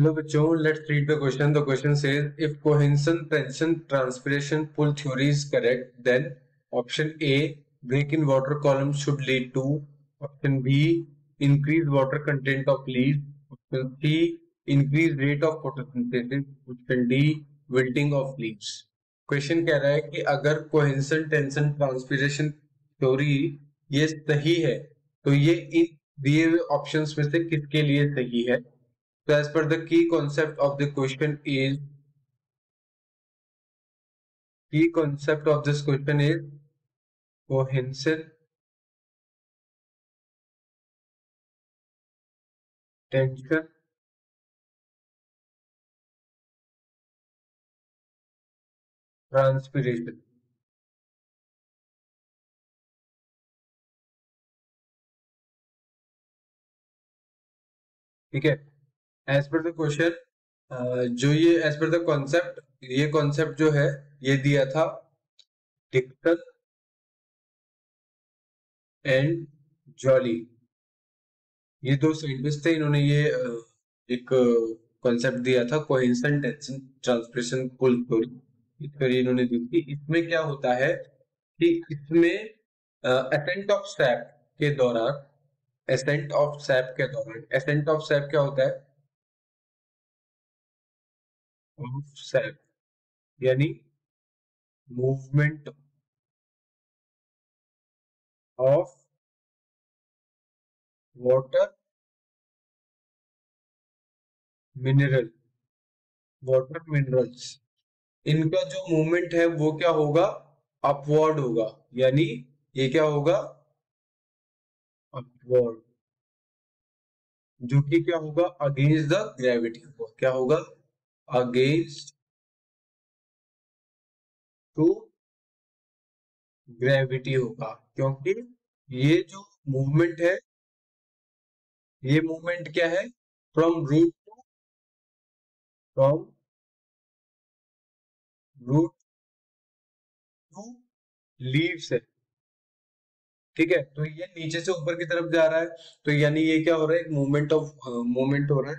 Hello बच्चों, let's read the question. The question says, if cohesion, tension, transpiration, pull theory is correct, then option A, break in water column should lead to, option B, increase water content of leaves, option C, increase rate of photosynthesis, option D, wilting of leaves. Question कह रहा है कि अगर कोहेंशन tension transpiration theory ये सही है तो ये इन दिए हुए ऑप्शंस में से किसके लिए सही है. So as per the key concept of the question is, key concept of this question is cohesion, tension, transpiration. ठीक है. एज पर द क्वेश्चन जो ये एज पर द कॉन्सेप्ट, ये कॉन्सेप्ट जो है ये दिया था डिक्सन एंड जॉली. ये दो साइंटिस्ट थे, इन्होंने ये एक कॉन्सेप्ट दिया था cohesion tension transpiration pull theory इन्होंने दी थी. इसमें क्या होता है कि इसमें एसेंट ऑफ सैप के दौरान, एसेंट ऑफ सैप के दौरान, एसेंट ऑफ सैप क्या होता है? ऑफ सैप यानी movement of water mineral, water minerals, इनका जो मूवमेंट है वो क्या होगा? अपवर्ड होगा. यानी ये क्या होगा? अपवर्ड, जो कि क्या होगा? अगेंस्ट द ग्रेविटी होगा. क्या होगा? अगेंस्ट टू ग्रेविटी होगा. क्योंकि ये जो मूवमेंट है, ये मूवमेंट क्या है? From from root to leaves है. ठीक है, तो ये नीचे से ऊपर की तरफ जा रहा है, तो यानी ये क्या हो रहा है? एक मूवमेंट हो रहा है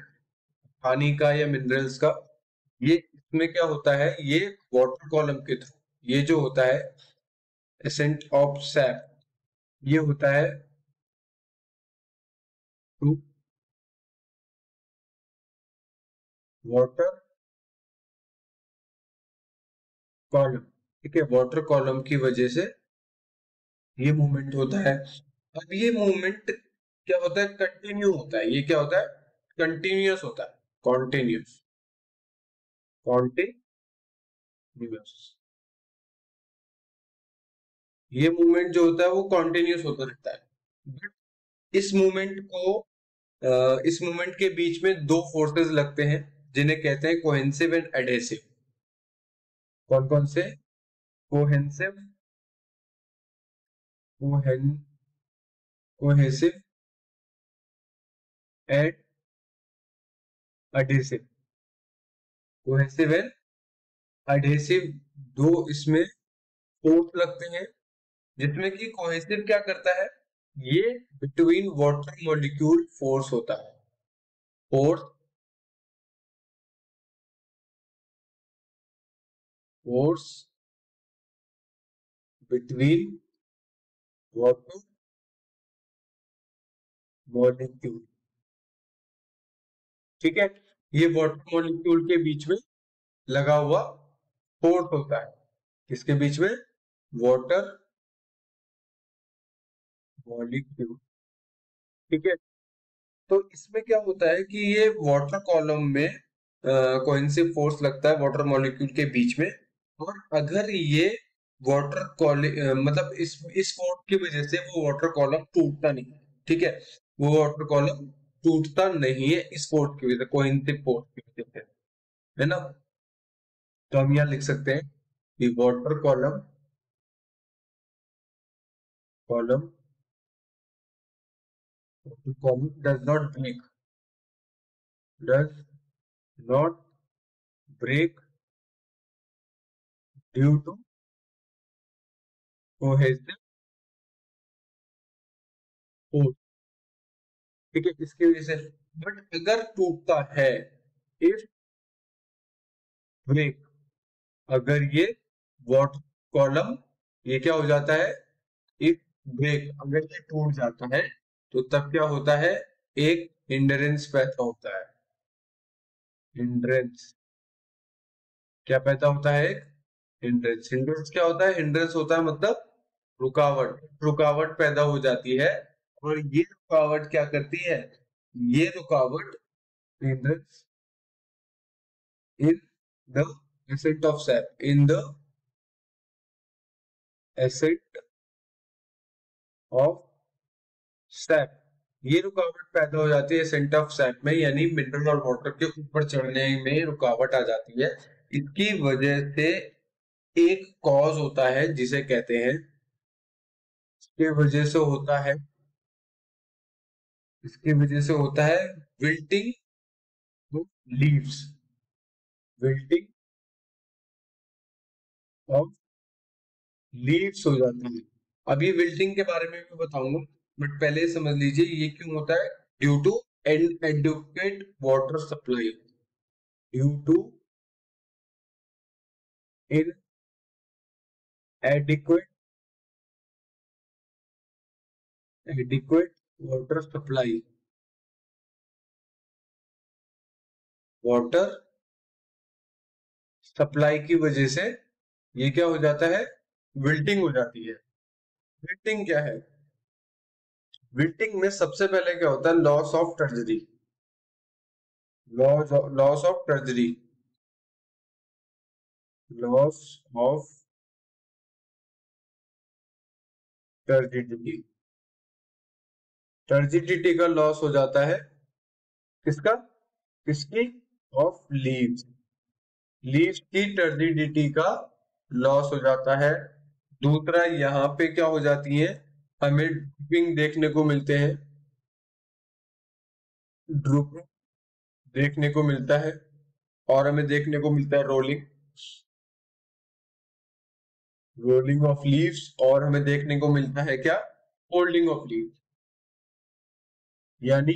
पानी का या मिनरल्स का. ये इसमें क्या होता है? ये वाटर कॉलम के थ्रू ये जो होता है एसेंट ऑफ सैप, ये होता है टू वाटर कॉलम. ठीक है, वाटर कॉलम की वजह से ये मूवमेंट होता है. अब ये मूवमेंट क्या होता है? कंटिन्यू होता है. ये क्या होता है? कंटिन्यूअस होता है. Continuous, continuous. ये मूवमेंट जो होता है वो कॉन्टिन्यूस होता रहता है. बट इस मूवमेंट को इस मूवमेंट के बीच में दो फोर्सेस लगते हैं जिन्हें कहते हैं कोहेंसिव एंड एडहेसिव. कौन कौन से? Cohesive, cohe cohesive and adhesive. Cohesive and adhesive, दो इसमें फोर्स लगते हैं, जिसमें कि कोहेसिव क्या करता है? ये बिटवीन वाटर मॉलिक्यूल फोर्स होता है. Force, force between water molecule. ठीक है, ये वाटर मॉलिक्यूल के बीच में लगा हुआ फोर्स होता है. किसके बीच में? Water molecule. ठीक है, तो इसमें क्या होता है कि ये वाटर कॉलम में कोहेसिव फोर्स लगता है वाटर मॉलिक्यूल के बीच में. और अगर ये वाटर मतलब इस फोर्स की वजह से वो वाटर कॉलम टूटता नहीं है. ठीक है, वो वाटर कॉलम टूटता नहीं है इस फोर्स की वजह से, कोहेसिव फोर्स की वजह से, है ना. तो हम यहाँ लिख सकते हैं कि water column column column does not break due to cohesive force. ठीक है, इसकी वजह से. बट अगर टूटता है, इफ ब्रेक, अगर ये वाटर कॉलम ये क्या हो जाता है, इफ ब्रेक अगर ये टूट जाता है तो तब क्या होता है, एक हिंड्रेंस पैदा होता है। हिंड्रेंस क्या पैदा होता है, एक हिंड्रेंस। हिंड्रेंस क्या होता है, हिंड्रेंस होता है मतलब रुकावट, रुकावट पैदा हो जाती है। और ये रुकावट क्या करती है, ये रुकावट hindrance in the asset of SAP, in the asset of SAP, ये रुकावट पैदा हो जाती है एसेंट ऑफ सैप में, यानी मिनरल और वाटर के ऊपर चढ़ने में रुकावट आ जाती है। इसकी वजह से एक कॉज होता है जिसे कहते हैं, इसके वजह से होता है, इसकी वजह से होता है wilting of leaves, wilting of leaves हो जाता है। अब ये विल्टिंग के बारे में भी बताऊंगा, बट पहले समझ लीजिए ये क्यों होता है, due to inadequate water supply, due to inadequate water supply, water supply की वजह से ये क्या हो जाता है, विल्टिंग हो जाती है। विल्टिंग क्या है, विल्टिंग में सबसे पहले क्या होता है, loss of टर्जरी, loss of टर्जरी, loss of turgidity, turgidity का लॉस हो जाता है, किसका, किसकी, ऑफ लीव्स, लीव्स की टर्जिडिटी का लॉस हो जाता है। दूसरा यहाँ पे क्या हो जाती है, हमें ड्रूपिंग देखने को मिलते हैं, ड्रूपिंग देखने को मिलता है, और हमें देखने को मिलता है रोलिंग, रोलिंग ऑफ लीव्स, और हमें देखने को मिलता है क्या, फोल्डिंग ऑफ लीव्स, यानी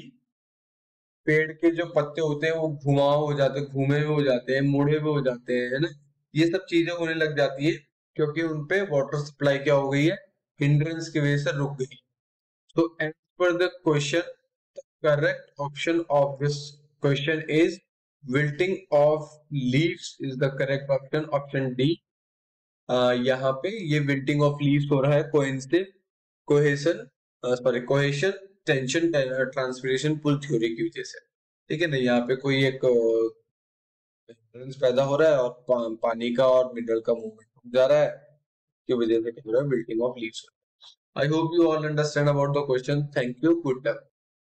पेड़ के जो पत्ते होते हैं वो घुमाव हो जाते हैं, घूमे हुए हो जाते हैं, मुड़े हुए हो जाते हैं, है ना, ये सब चीजें होने लग जाती है क्योंकि उनपे वाटर सप्लाई क्या हो गई है, हिंड्रेंस की वजह से रुक गई। तो as per the question, correct option of this question is wilting of leaves is the correct option, option D. यहाँ पे ये विल्टिंग ऑफ लीव्स हो रहा है coincident cohesion, sorry cohesion tension transpiration pull theory की वजह से, ठीक है ना, यहाँ पे कोई एक बैलेंस पैदा हो रहा है और पानी का और मिनरल का मूवमेंट जा रहा है, की वजह से क्या हो रहा है, building of leaves. I hope you all understand about the question, thank you, good luck.